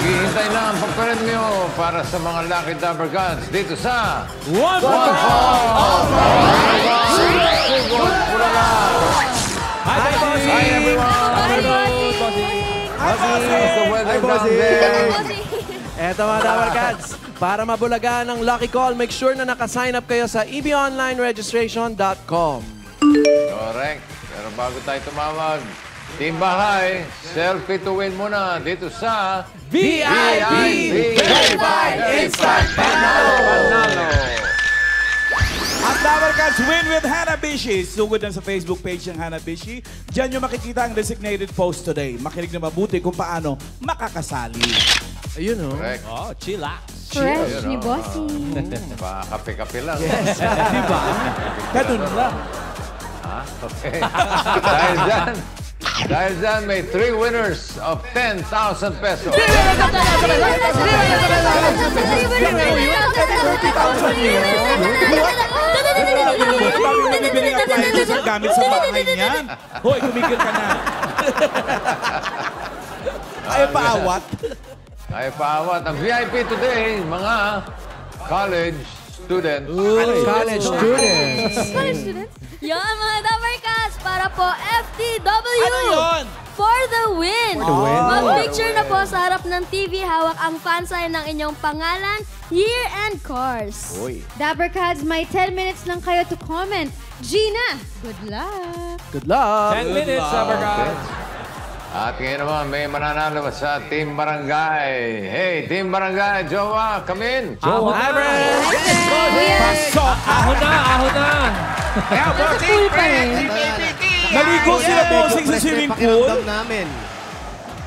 Naghihintay lang ang pagpremyo para sa mga Lucky Dapper Cats dito sa One One Fall! Hi, Bossing! Hi, everyone! How's the weather down there? Eto mga Dapper Cats, para mabulagan ng Lucky Call, make sure na nakasign up kayo sa ebonlineregistration.com. Correct. Pero bago tayo tumawag, Team Bahay, selfie to win muna dito sa VIP Verified Instant Panalo! At Dapper Cats win with Hanabishi. Sugod lang sa Facebook page ng Hanabishi. Diyan nyo makikita ang designated post today. Makinig na mabuti kung paano makakasali. Ayun o. Correct. Oh, chillax. Fresh Ayun, ni oh. Bossing. Kape-kape lang. Diba? Ganun lang. Okay. dahil dyan, may 3 winners of 10,000 pesos. Mabibiling appliances ang gamit sa bahay niyan. Hoy, kumikil ka na. Ay, paawat. Ay, paawat. Ang VIP today, mga college students. College students. College students? Yan mga Dapper Cats para po FTW. Ano yun? For the win! For the win. Mag-picture na po sa harap ng TV, hawak ang fan sign ng inyong pangalan, year, and course. Dapper Cats, may 10 minutes lang kayo to comment. Gina, good luck! Good luck. 10 minutes, Dapper Cats. At ngayon naman, may mananalo sa Team Barangay. Hey, Team Barangay, Jowa, come in. Ahon na. Pasok! Ahon na, ahon na. Cool pa rin. Naligo sila bossing sa swimming pool. namin.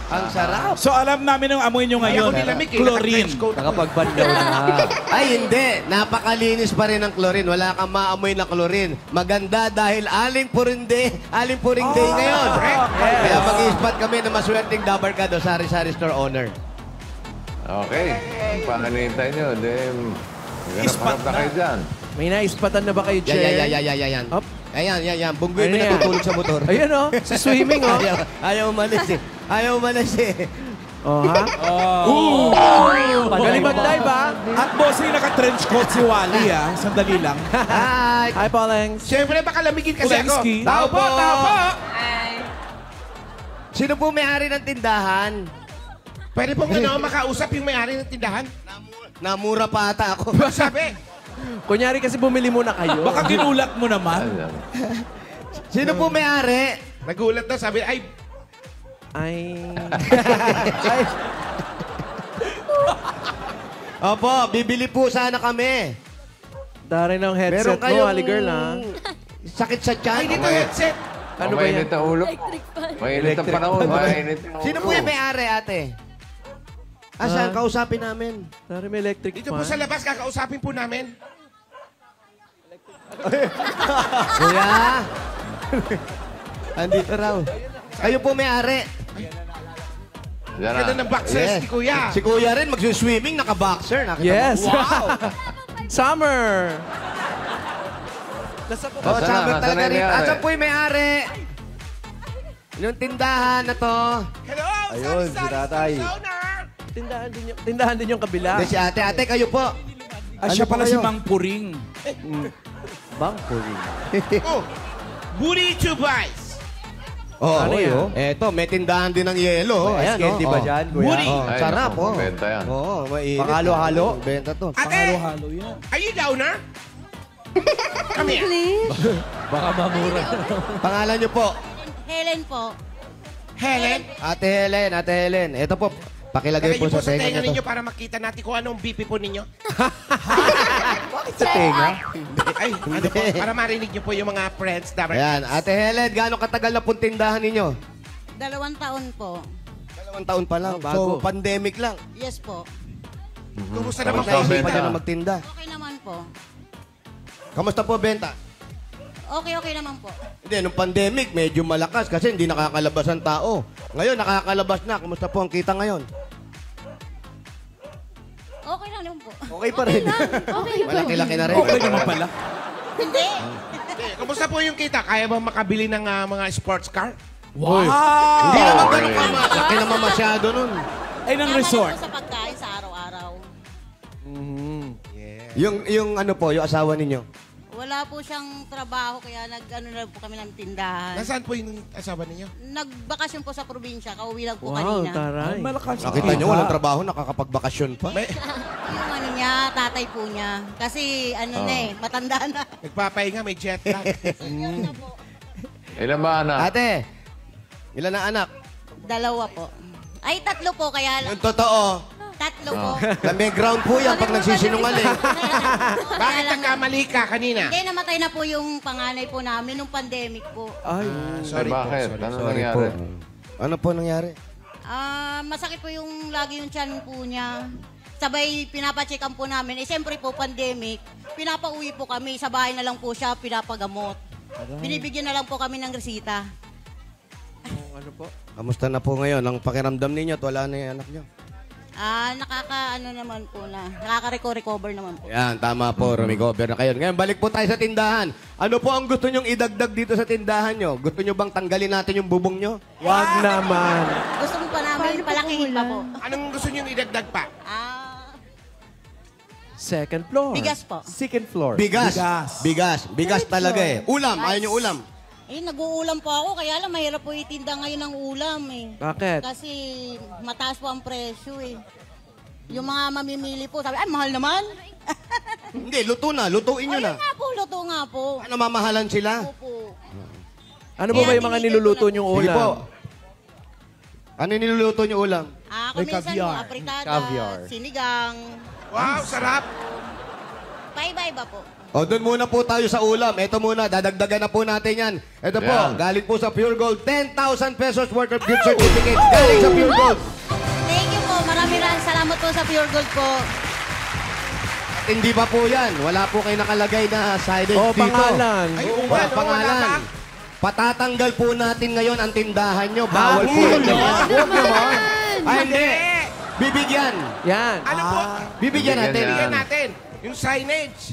Ang sarap. So alam namin yung amoy nyo ngayon. Chlorine. Nakapagbandaw na. Ay, hindi. Napakalinis pa rin ang chlorine. Wala kang maamoy na chlorine. Maganda dahil aling puring day ngayon. Kaya mag-i-spot kami na maswerteng Dapper Cats o Sari-Sari Store owner. Okay. Panganintay nyo. Ganap-harap na kayo dyan. May naispatan na ba kayo, Che? Yan. Up. Ayan. Bunggoy mo Ano yan? natutulog sa motor. Ayun o. Sa swimming o. Ayaw umalis eh. Oh, ha? Galing mag-dive ha? At bossing naka-trench coat si Wally Sandali lang. Hi! Hi, Pauleng. Siyempre, baka lamigin kasi ako. Ulensky. Tao po! Sino po may-ari ng tindahan? Pwede po makausap yung may-ari ng tindahan? Namura pa ata ako. Sabi, Kunyari kasi bumili muna kayo. Baka ginulat mo naman. Sino po may-ari? nagulat na, sabi, ay, Ay. Opo, bibili po sana kami. Dari ng headset mo, Ali girl ha? Sakit sa tiyan. ay, dito headset. Ano ba yan? Mainit ang ulo. Electric fan. Mainit ang panahon. Mainit ang ulo. Sino po yung may-ari, ate? Saan? Kausapin namin. Dari may electric Dito po fan. sa labas, kakausapin po namin. Kuya! Andito raw. Kayo po may-ari. Diyan na. Ganda ng boxers ni Kuya. Si Kuya rin, mag-swimming, naka-boxer. Nakita Yes. mo? Wow! Summer. Nasa po. Oh, Nasaan sabi na? talaga Nasaan na rin. yung may-ari? Asan po yung may-ari? Yung tindahan na to. Hello, Ayun, si tatay. Tindahan din yung kabila. Hindi, si ate. Ate, kayo po. Siya Ano pala po si kayo? Mang Puring. Oh, Booty to Buys. Oh, Ano yan? Eto, may tindahan din ng yelo. Oh, ayan, Candy ba oh. dyan, kuya? Woody. Oh, Ay, sarap, naku, oh. mabenta yan. Oo, mainit. Panghalo-halo. Benta to. Ate, Halo-halo yan. are you downer? Come here. English. Baka mamura. Pangalan niyo po? Helen po. Helen, Ate Helen. Ito po, pakilagay lagay po niyo po sa sa tenga tenga niyo ninyo to. para makita natin kung anong BP po ninyo. Sa tenga? Ay, ano po, para marinig niyo po yung mga friends. Ayan, Ate Helen, gaano katagal na pong tindahan ninyo? 2 taon po. 2 taon pa lang. bago. So, pandemic lang. Yes po. Kumusta naman Kamusta po? ang Naisip pa benta? niyo na magtinda. Okay naman po. Kamusta po benta? Okay naman po. Hindi, nung pandemic, medyo malakas kasi hindi nakakalabas ang tao. Ngayon, nakakalabas na. Kumusta po ang kita ngayon? Okay lang naman po. Okay pa rin. Okay po. Malaki-laki na rin. Okay naman pala. Hindi. Kumusta po yung kita? Kaya ba makabili ng mga sports car? Wow! Hindi naman ganun ka. Laki naman masyado nun. Ay, ng Tama resort. na po sa pagkain sa araw-araw. Yung ano po, yung asawa ninyo? Wala po siyang trabaho kaya nag-ano na po kami ng tindahan. Nasaan po yung asawa ninyo? Nagbakasyon po sa probinsya, kauwi lang po Wow, kanina. taray. Malakas. Nakita nyo, walang trabaho, nakakapagbakasyon pa. Yung ano niya, tatay po niya. Kasi ano na eh, matanda na. Nagpapahinga, may jet lag. Senior na po. Ilan ba anak? Ate, ilan na anak? 2 po. Ay, 3 po kaya Yung totoo, 3 po. may ground po yan pag nagsisinungaling. Bakit nagkamali ka kanina? Hindi, namatay na po yung panganay po namin nung pandemic po. Ay, Sorry po, bakit? sorry. Ano Sorry nangyari? po. Ano po nangyari? Masakit po yung lagi yung tiyan po niya. Sabay pinapacheck po namin. Eh, siyempre po, pandemic. Pinapauwi po kami. Sa bahay na lang po siya, pinapagamot. Binibigyan na lang po kami ng resita. ano po? Kamusta na po ngayon? Ang pakiramdam ninyo at wala na yung anak nyo? Nakaka-ano naman po na. Nakaka-recover naman po. Yan, tama po. Rumigover na kayo. Ngayon, balik po tayo sa tindahan. Ano po ang gusto nyong idagdag dito sa tindahan nyo? Gusto nyo bang tanggalin natin yung bubong nyo? Wag naman. Gusto mo pa namin palakihin pa po. Anong gusto niyong idagdag pa? Second floor. Bigas po. Second floor. Bigas. Bigas. Bigas. Bigas talaga eh. Ulam. Ayaw nyo ulam. Nag-uulam po ako. Kaya lang, mahirap po itinda ngayon ng ulam eh. Bakit? Kasi mataas po ang presyo eh. Yung mga mamimili po, sabi, ay, mahal naman. Hindi, luto na. Lutuin nyo Ayun na. nga po, luto nga po. Ano, mamahalan sila? Opo. Ano ba yung mga niluluto niyong Sige po. ulam? Ano yung niluluto nyo ulam? May Kuminsan po, caviar. apritada, Caviar. sinigang. Wow, sarap! Paiba-iba po. O, doon muna po tayo sa ulam. Ito muna, dadagdagan na po natin yan. Ito po, Yan. galing po sa Pure Gold. 10,000 pesos worth of gift certificate. Galing sa Pure Gold. Thank you po. Maraming salamat po sa Pure Gold po. At hindi pa po yan. Wala po kayo nakalagay na sided Oh, dito. pangalan. Ay, Oo, oo wala nga, no, pangalan. wala pa. Patatanggal po natin ngayon ang tindahan nyo. Bawal po yun. Huwag naman. Ay, hindi. Bibigyan. Yan. Ano po? Bibigyan natin. Bibigyan Bigyan natin. Yung signage.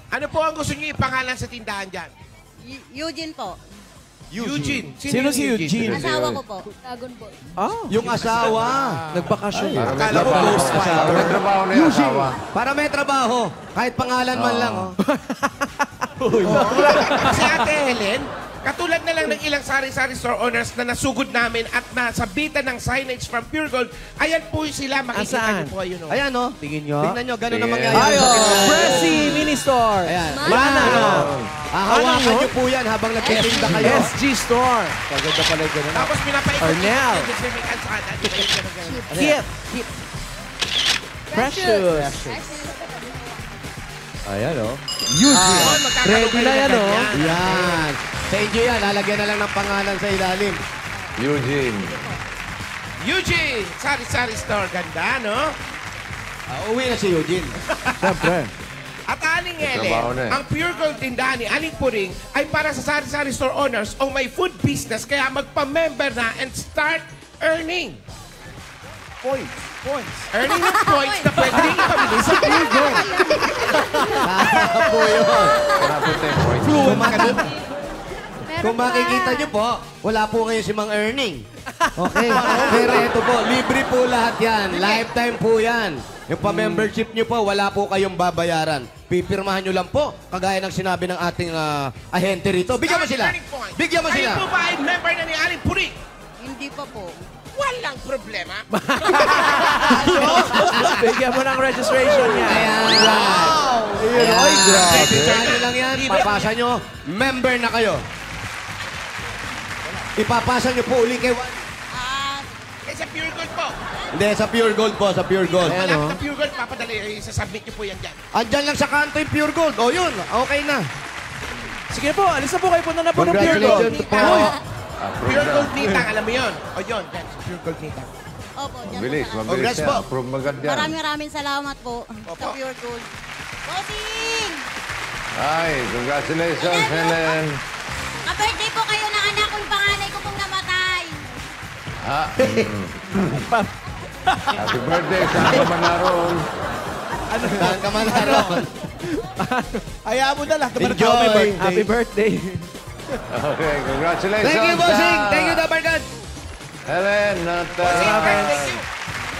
Ano po ang gusto niyo ipangalan sa tindahan dyan? Eugene po. Eugene. Sino si Eugene? Asawa ko po. Ah, Yung asawa. nagbakasyon. Para may Akala ko trabaho. close file. Para may trabaho na yung asawa. Para may trabaho. Kahit pangalan man lang. Oh. Kasi Ate Helen, katulad na lang ng ilang sari-sari store owners na nasugod namin at nasabitan ng signage from Pure Gold, ayan po sila, makikita Asaan? niyo po ayun. Oh. Ayan, no? Tingin nyo. Tingnan nyo, ganun na Tingin. mangyayari. Ayo, sa tindahan. Pressy Mini Store. Ayan. Mana. Hahawakan Ano nyo po yan habang nagtitinda kayo. SG Store. Kaganda pala yung ganun. Tapos pinapaikot Arnel. yung Pacific sa kanan. Kit. Kit. Precious. Ayan, oh. Ready na yan, oh. Yan. Sa inyo yan, lalagyan na lang ng pangalan sa ilalim. Eugene. Eugene, sari-sari store. Ganda, no? Uwi na si Eugene. Siyempre. At Aling Helen, Trabaho na eh. ang Pure Gold tindahan ni Aling Puring ay para sa sari-sari store owners o may food business kaya magpa-member na and start earning. Points. Earning ng points na pwede rin ipamili sa Pure Gold. Po yun. Wala po tayo point. Kung, kung makikita nyo po, wala po ngayon si Mang Earning. Okay? Pero ito po, libre po lahat yan. Lifetime po yan. Yung pa-membership nyo po, wala po kayong babayaran. Pipirmahan nyo lang po, kagaya ng sinabi ng ating ahente rito. Bigyan mo sila. Earning points. Bigyan mo Kayo sila. po ba ay member na ni Aling Puring? Hindi pa po. Walang problema. Bigyan mo ng registration niya. Ayan. Ayan. Ay, grabe. Pipirmahan nyo lang yan, papasa nyo, member na kayo. Ipapasa nyo po uli kay Eh, sa Pure Gold po. Hindi, sa Pure Gold po, sa Pure Gold. Ayan, Wala oh. sa Pure Gold, papadali. Sasubmit niyo po yan dyan. Andyan lang sa kanto yung Pure Gold. O yun, okay na. Sige po, alis na po kayo. Punta na po ng Pure Gold. Congratulations po. Approve Pure na. Gold Nitang, alam mo yun. O yun, dyan, sa Pure Gold Nitang. Opo, dyan Mabilis, po sa- mabilis Congrats yan. po. Approve agad yan. Maraming salamat po sa Pure Gold. Bossing! Ay, congratulations, Helen. Ka-birthday po kayo ng anak ko, yung panganay ko pong namatay. Ha? Happy birthday. Saan ka man naroon? Saan ka man naroon? Hayaan mo na lang. Enjoy. Happy birthday. Okay, congratulations. Thank you, Bossing. Thank you, Dabarkad. Helen, at Thank you.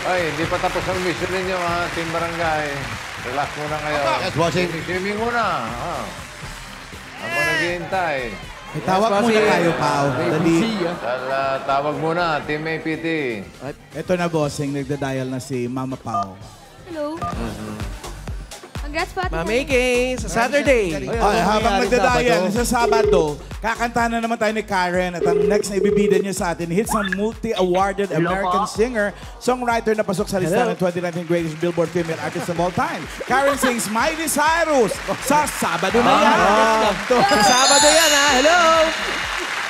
Ay, hindi pa tapos ang mission ninyo, ha, Team Barangay. Relax muna kayo. Yes, bossing. Swimming muna. Ako naghihintay. May tawag muna kayo, Pao. Dali. Tawag muna, Team APT. Ito na, bossing. Nagda-dial na si Mama Pao. Hello. Congrats po, Ate Mami Kay, sa Saturday. Ay, habang nagda-dial sa Sabado, kakanta na naman tayo ni Karen at ang next na ibibida niya sa atin, hits ng multi-awarded American singer, songwriter na pasok sa listahan ng 2019 Greatest Billboard Female Artist of All Time. Karen sings Miley Cyrus sa Sabado na yan. Sa Sabado yan, ha? Hello!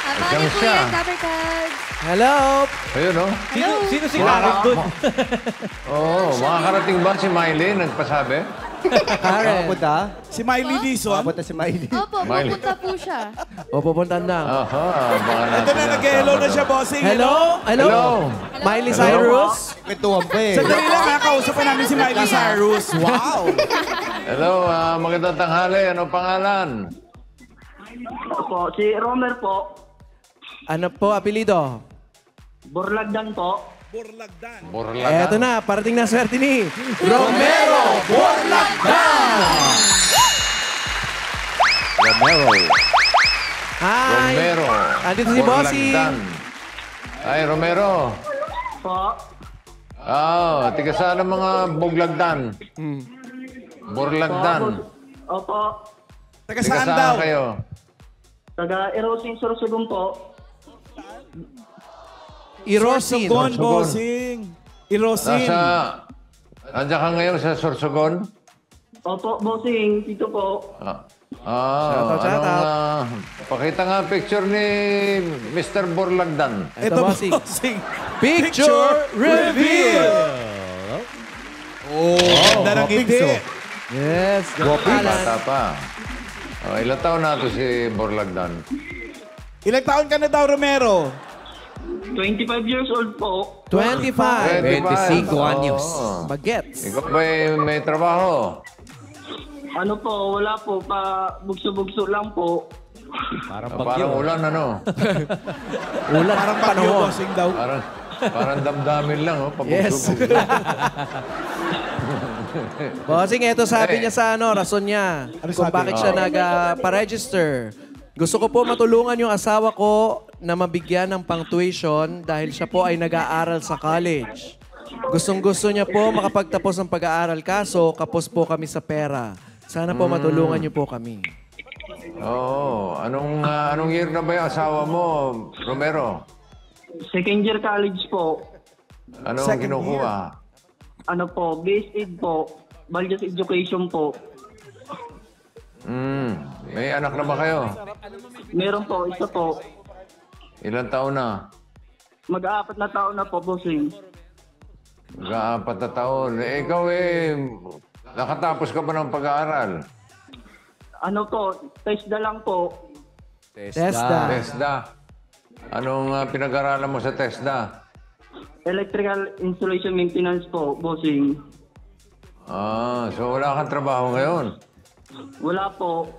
Abangan niyo po yan, Dabber Cards. Hello! Ayun, no? Sino si Karen doon? Oo, makakarating ba si Miley? Nagpasabi? Karen. Si Miley Dizon. si Miley. Opo, Miley. pupunta po siya. O, pupunta na. Aha, baka natin Ito na, nag-hello na siya, bossing. Hello? Hello? Miley Cyrus? Kwentuhan pa eh. Sandali lang, nakakausap pa namin si Miley Cyrus. Wow! Hello, magandang tanghali. Ano pangalan? Po, si Romer po. Ano po, apelido? Burlagdan po. Burlaga. Eto na, parating na swerte ni Romero Borlagdan! Romero. Hi! Romero. Andito si Bossy. Borlagdan. Ay, Romero. Po. Tiga saan ang mga buglagdan? Burlagdan. Opo. Taga Tiga saan daw? saan kayo? Taga Erosing Sorsogon po. Irosin. Sorsogon, bossing. Irosin. Andiyan ka ngayon sa Sorsogon? Opo, bossing. Dito po. Shout out. Pakita nga picture ni Mr. Burlagdan. Ito, Bossing. bossing. Picture reveal! Oh, ganda ng ngiti. Yes, ganda Bata pa. Ilang taon na ito si Burlagdan? Ilang taon ka na daw, Romero? 25 years old po. 25. 25 anyos. Bagets. Ikaw ba may trabaho? Ano po, wala po. Pa bugso-bugso lang po. Parang ulan, ano? Ulan. Parang bagyo, panahon. bossing daw. Parang damdamin lang, oh. Yes. Pabugso-bugso. Bossing, ito sabi niya sa rason niya. Ano Kung sabi? bakit siya nagpa-register. Gusto ko po matulungan yung asawa ko na mabigyan ng pang-tuition dahil siya po ay nag-aaral sa college. Gustong-gusto niya po makapagtapos ng pag-aaral kaso kapos po kami sa pera. Sana po matulungan niyo po kami. Oo. Anong year na ba yung asawa mo, Romero? Second year college po. Anong Second kinukuha? Ano po, base aid po. Values education po. May anak na ba kayo? Meron po, isa po. Ilang taon na? Mag-aapat na taon na po, bossing. Mag-aapat na taon. Ikaw nakatapos ka ba ng pag-aaral? Ano po, TESDA lang po. TESDA. TESDA. Anong pinag-aralan mo sa TESDA? Electrical installation maintenance po, bossing. So wala kang trabaho ngayon? Wala po.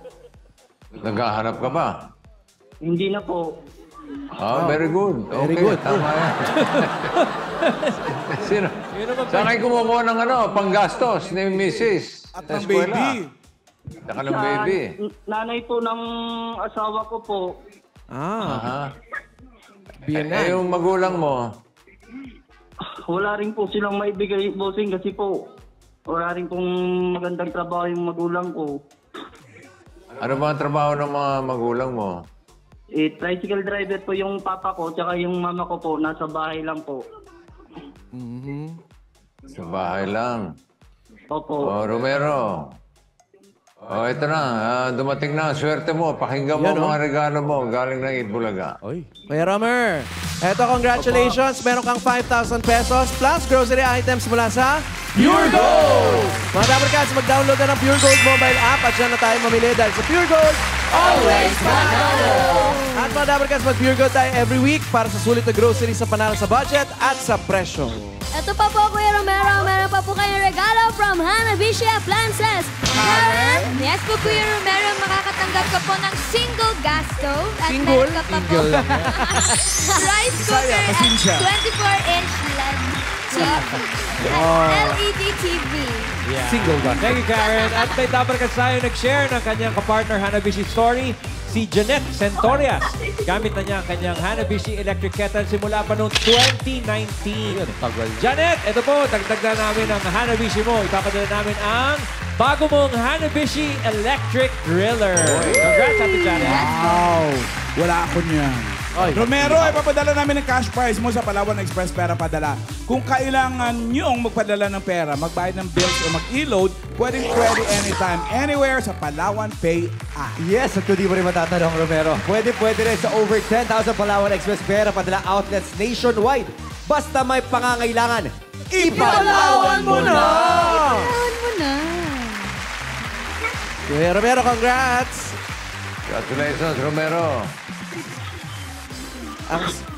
Naghahanap ka ba? Hindi na po. Very good. Very Okay, good. tama yan. Saan kayo kumukuha ng panggastos ni Mrs. At sa ng eskwela? baby. Saka ng baby. Nanay po ng asawa ko po. Aha. Biyanan. Yung magulang mo, Wala rin po silang maibigay, bossing, kasi po wala rin pong magandang trabaho yung magulang ko. ano ba ang trabaho ng mga magulang mo? Tricycle driver po yung papa ko, tsaka yung mama ko po, nasa bahay lang po. Sa bahay lang. Opo. Romero. Ito na. Dumating na. Swerte mo. Pakinggan mo ang mga regalo mo galing ng Itbulaga. Kuya Romer, eto congratulations. Meron kang 5,000 pesos plus grocery items mula sa Pure Gold! Mga Dabber Cats, mag-download na ng Pure Gold mobile app at dyan na tayo mamili dahil sa Pure Gold, always panalo! At mga Dabber Cats, mag-Pure Gold tayo every week para sa sulit na grocery sa panalo sa budget at sa presyo. Ito pa po, Kuya Romero. Meron pa po kayong regalo from Hanabishi Appliances. Karen? Yes po, Kuya Romero, makakatanggap ka po ng single gas stove. At Single? meron ka pa po rice cooker at 24-inch LED. LED TV. Single ba? Thank you, Karen. At may dapat tayo nag-share ng kanyang kapartner Hanabishi story, si Jeanette Centorias. Gamit na niya ang kanyang Hanabishi electric kettle simula pa noong 2019. Janet, ito po, dagdag na namin ang Hanabishi mo. Ipapadala namin ang bago mong Hanabishi electric griller. Congrats, Ate Janet. Wow! Wala ako niyan. Romero, ipapadala namin ng cash prize mo sa Palawan Express Pera Padala. Kung kailangan niyong magpadala ng pera, magbayad ng bills o mag-e-load, pwede anytime, anywhere sa Palawan Pay app. Yes, at kung di mo rin matatanong, Romero, pwede rin sa over 10,000 Palawan Express Pera Padala outlets nationwide. Basta may pangangailangan, ipalawan mo na! Ipalawan mo na. Kuya Romero, congrats! Congratulations, Romero.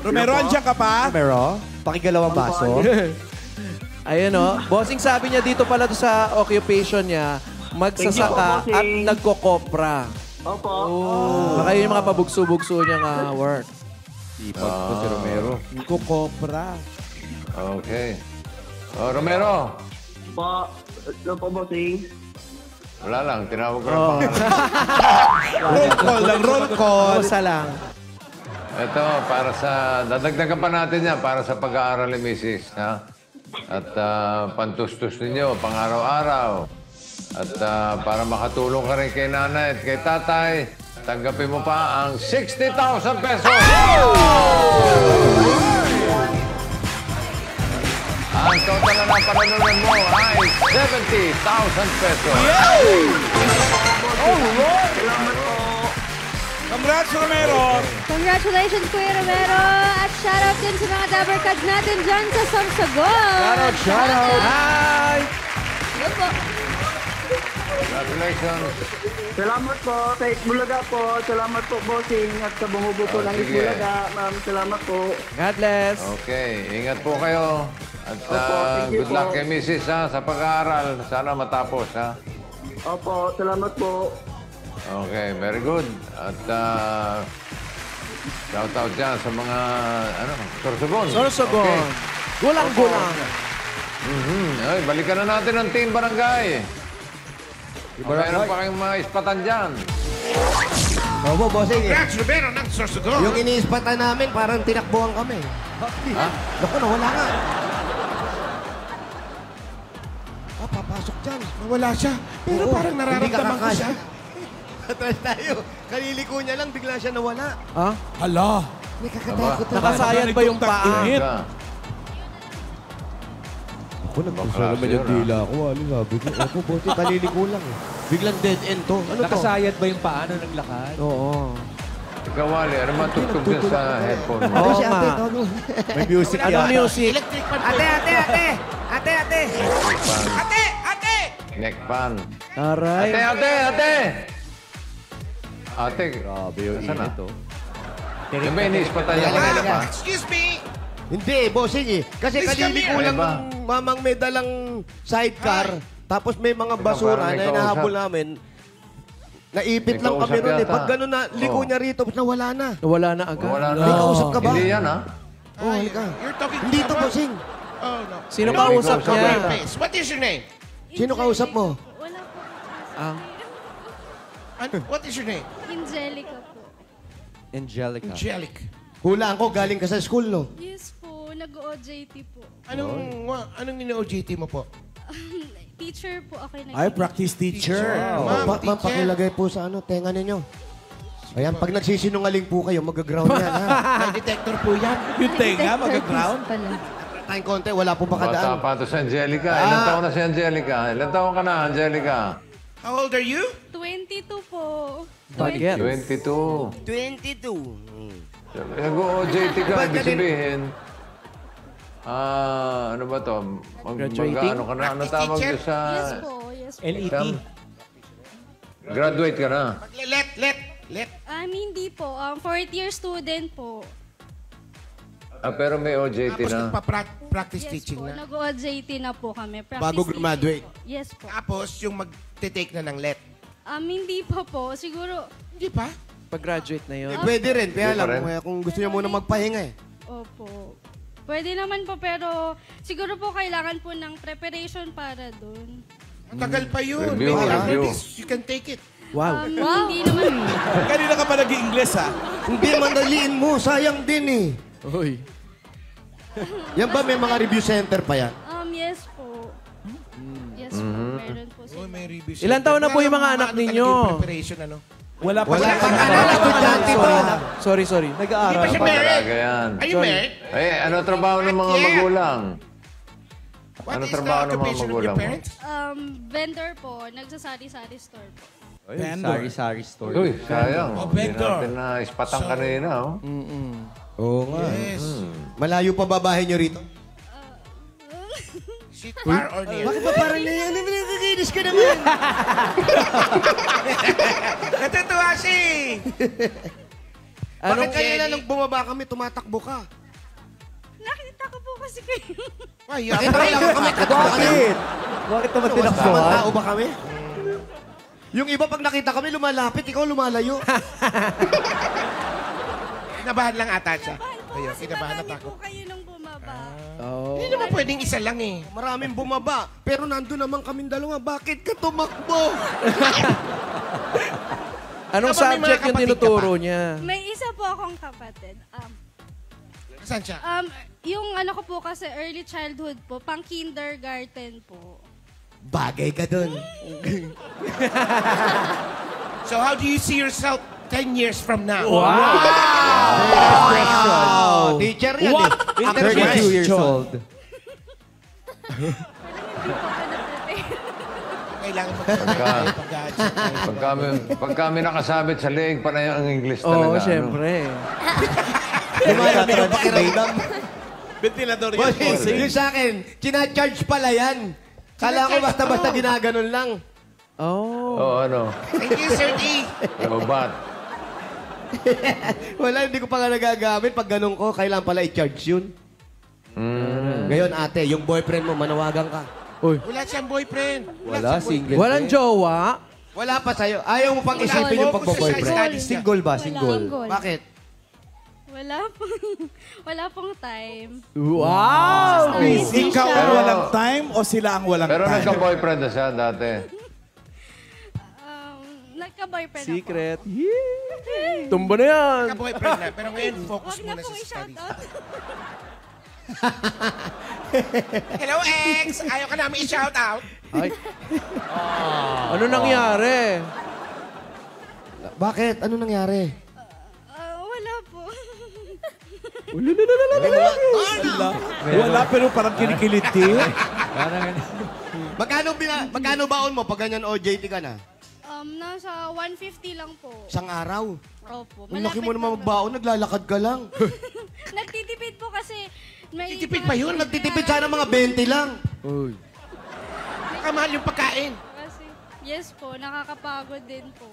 Romero, andyan ka pa? Romero, pakigalawang baso. Ayun o. Bossing sabi niya dito pala sa occupation niya, magsasaka at nagkokopra. Opo. Baka yun yung mga pabugso-bugso niyang work. Ipag po si Romero. Kukopra. Okay. Romero. Pa, ano po, bossing? Wala lang, tinawag ko ng pangalan. Roll call lang, roll call. Kusa lang. Ito, para sa, dadagdagan pa natin yan para sa pag-aaral ni Mrs. Ha? At pantustos ninyo, pang-araw-araw. At para makatulong ka rin kay nanay at kay tatay, tanggapin mo pa ang 60,000 pesos! Ang total na ng panalunan mo ay 70,000 pesos. Salamat po. Congrats, Romero! Congratulations, Kuya Romero! At shoutout din sa mga Dabber Cats natin dyan sa Sorsogon! Shoutout! Hi! Hello po. Congratulations. Salamat po sa Itbulaga po. Salamat po, bossing. At sa bumubo po ng sige. Itbulaga. Salamat po. God bless! Okay, ingat po kayo. At Opo, thank you good luck po. kay Mrs. Ha, sa pag-aaral. Sana matapos. Ha? Opo, salamat po. Okay, very good. At shout out dyan sa mga Sorsogon. Sorsogon! Okay. Gulang-gulang! Ay, balikan na natin ang Team Barangay. Meron pa kayong mga ispatan dyan. Opo, bossing. Congrats, Romero ng Sorsogon. Yung iniispatan namin, parang tinakbuhan kami. Ha? Naku, nawala nga. Papasok dyan. Nawala siya. Pero parang nararamdaman ko siya. Atras tayo. Kaliliko niya lang, bigla siya nawala. Ha? Hala! May kakatakot na. Nakasayad ba yung paa? Ako, nagpusa naman yung dila ko. Ano sabi ko? Ako, bote, kaliliko lang. Biglang dead end to. Ano to? Nakasayad ba yung paano naglakad? Oo. Ikaw, Wally, ano man tugtog dyan sa headphone mo? Oo Si ate, nga. ano? May music Ano yan. music? Electric fan. Neck fan. Ate! Neck fan. Aray. Ate! Ate, Grabe yung Nasaan init, na? oh. yung ba iniispatan niya kanina pa? Excuse me. Hindi, bossing eh. Kasi Please come kaliliko here. lang Ano ba? ng mamang may dalang sidecar. Tapos may mga basura parang may na hinahabol kausap. namin. Naipit May lang kami kausap ron eh. yata. Pag gano'n na, liko Oh. niya rito, nawala na. Nawala na agad. Wala na. May kausap ka ba? Hindi yan, ha? Oh, halika. You're talking Hindi to, someone? bossing. Oh, no. Sino May kausap kausap niya? yata. Face. What is your name? Sino kausap mo? Wala po. Ah, What is your name? Angelica po. Angelica. Angelic. Hulaan ko, galing ka sa school, no? Yes po. Nag-OJT po. Anong nino-OJT mo po? Teacher po ako yung Ay, practice teacher. Ma'am, Ma'am, teacher. pakilagay po sa tenga ninyo. Ayan, pag nagsisinungaling po kayo, mag-ground yan, ha? May detector po yan. Yung tenga, mag-ground. Pala. Tayong konti, wala po Bata makadaan. pa ito si Angelica. Ilan taon na si Angelica? Ilan taon ka na, Angelica? How old are you? 22 po. Bagets. 22. 22. Nag-OJT ka, Ba't ibig ka din- sabihin. Ano ba to? Graduating? Ano ka na? Ano tawag Teacher? doon sa... Yes po. Yes po. LET. Graduate ka na. Let. Hindi po. Fourth year student po. Pero may OJT Tapos na. nagpa-practice Yes teaching po. na. Nag-OJT na po kami. Practice Bago teaching. graduate. Yes po. Tapos yung mag-take na ng let. Hindi pa po. Siguro, Hindi pa? Pag-graduate na yun. Pwede rin, kaya Hindi pa lang, rin. kung gusto niya muna magpahinga eh. opo. Pwede naman po, pero siguro po kailangan po ng preparation para doon. Matagal pa yun. Review, Maybe after review. this, you can take it. Wow. Hindi naman. Kanina ka pa nag-i-English, ha? Hindi mandaliin mo, sayang din eh. Uy. Yan ba may mga review center pa yan? Yes po. Yes po, meron po Oh, sila. may review. Ilan taon na po yung mga anak ninyo? Preparation, ano? Wala pa Wala siya. pang alala ko dyan, tito. Sorry. Hindi Nag-aaral. pa siya married. Talaga yan. Are you married? Eh, ano trabaho ng mga Yeah. magulang? What Ano is trabaho the ng mga occupation of your magulang mo? parents? Vendor po, nagsasari-sari store po. Sari-sari store. Uy, sayang. Oh, Hindi vendor. natin na ispatang kanina, oh. Oo nga. Yes. Malayo pa babahe nyo rito? Shit, far or near? Bakit ba parang nakakinis ka naman? Natutuwa siya eh. Bakit kanina nang bumaba kami, tumatakbo ka? Nakita ko po kasi kayo. Ay, Nakita ko lang kami. Bakit? Bakit naman Tamang tinakbuhan? tao ba kami? Yung iba pag nakita kami lumalapit, ikaw lumalayo. Kinabahan lang ata siya. Ayun, Kasi kinabahan na marami tako. po kayo nung bumaba. Hindi naman pwedeng isa lang eh. Maraming bumaba, pero nandun naman kaming dalawa. Bakit ka tumakbo? Anong Dapat may mga subject yung kapatid ka tinuturo pa. niya? May isa po akong kapatid. Saan siya? Yung ano ko po kasi early childhood po, pang kindergarten po. Bagay ka dun. So how do you see yourself 10 years from now? Wow! Teacher yan What? eh. I'm 32 years old. Hindi po ako na-prepare. Kailangan mag-prepare pag-gadget. Pag kami nakasabit sa leeg, panay ang English Oo, talaga. syempre. Lumalamig ang pakiramdam. Ventilador yan. Boss, yung sa akin, kinacharge pala yan. Kala ko basta-basta ginaganon lang. Oh. Oo, ano? Thank you, Sir D. Lobat. Wala, hindi ko pa nga nagagamit. Pag ganun ko, kailangan pala i-charge yun. Ngayon, ate, yung boyfriend mo, manawagan ka. Wala siyang boyfriend. Wala, single. Walang jowa? Wala pa sa'yo. Ayaw mo pang isipin yung pagbo-boyfriend. Single ba? Single. Bakit? Wala pong time. Wow! Ikaw ang Pero- walang time o sila ang walang Pero time? nagka-boyfriend na siya dati. Nagka-boyfriend Secret. Tumbo na yan. Ka-boyfriend na. Pero ngayon, focus Huwag na muna sa pong studies. i-shoutout. Hello, ex! Ayaw ka namin i-shout out. Ay. Ano nangyari? Bakit? Ano nangyari? Wala po. Wala, pero parang kinikiliti. Magkano baon mo pag ganyan OJT ka na? Nasa 150 lang po. Isang araw? Opo. Ang laki mo malapit naman lang magbaon, naglalakad ka lang. Nagtitipid po kasi may... Titipid pa yun. Nagtitipid sana mga 20 lang. Nakamahal yung pagkain. Kasi, yes po, nakakapagod din po.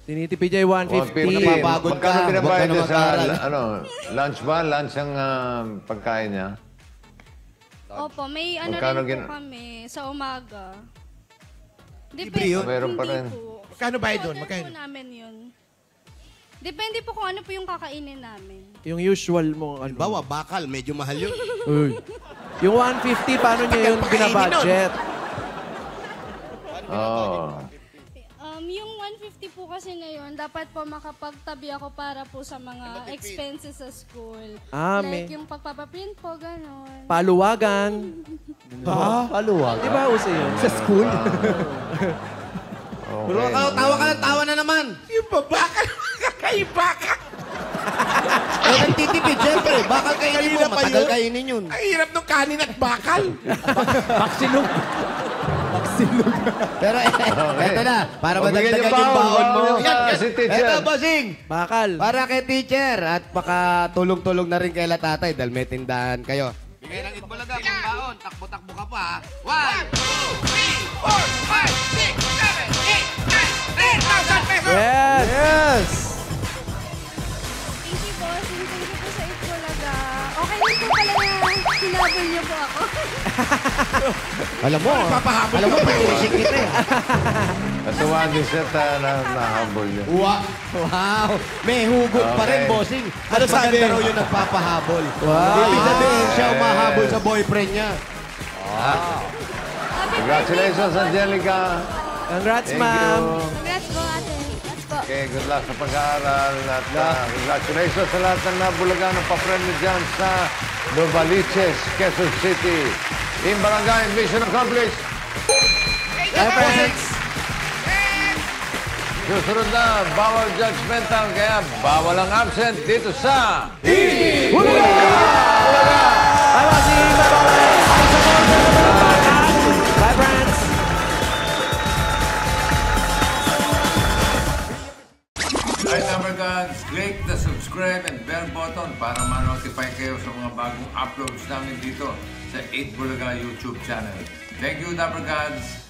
Tinitipid niya yung 150. 150. Mapapagod ka. Magkano Huwag ka binabayad na niya sa mag-aral. lunch ba? Lunch ang pagkain niya? Opo, may ano Magkano rin gina- po kami sa umaga. Libre yun? Meron pa hindi rin. po. Magkano bayad doon? Order Magkano? po namin yun. Depende po kung ano po yung kakainin namin. Yung usual mo. Ano? Bawa, bakal. Medyo mahal yun. Uy. Yung 150, paano niya yun binabudget? Oo. Yung 150 po kasi ngayon, dapat po makapagtabi ako para po sa mga expenses sa school. May... Like yung pagpapaprint po, gano'n. Paluwagan. Paluwag. Di ba uso yun? Sa school? Pero tawa ka ng tawa na naman. Yung babakal. Kakaiba ka. Eh, nagtitipid, syempre. Bakal kainin mo, matagal kainin yun. Ang hirap ng kanin at bakal. Baksilog. Pero eto na, para O, bigyan madagdagan niyo yung baon, baon mo. baon niyo si teacher. Eto, bossing. Bakal. Para kay teacher at baka tulong-tulong na rin kay tatay dahil may tindahan kayo. Bigay ng Itbulaga kung baon. Takbo-takbo ka pa, ha? 1, 2, 3, 4, 5, 6, 7, 8, 9, 10,000 pesos! Yes! Thank you po. Thank you po sa Itbulaga. Okay lang po pala na hinabol niyo po ako. Alam mo, pag-iisip kita eh. Natuwa din siya na nahabol niya. Wow! May hugot pa rin, bossing. Mas sabi? maganda raw yung nagpapahabol. Ibig sabihin siya umahabol sa boyfriend niya. Congratulations, Angelica. Congrats, Thank ma'am. you. Congrats po, ate. Congrats po. Okay, good luck sa pag-aaral. At congratulations sa lahat ng nabulagan ng papremyo dyan sa Novaliches, Quezon City. Team Barangay, mission accomplished. Susunod na, bawal judgmental, kaya bawal ang absent dito sa Hulaga! I'm Ozzy, bye-bye! I'm Bye, friends! Hi, Number Guns! Click the subscribe and bell button para ma-notify kayo sa mga bagong uploads namin dito sa 8 Bulaga YouTube channel. Thank you, Number Guns!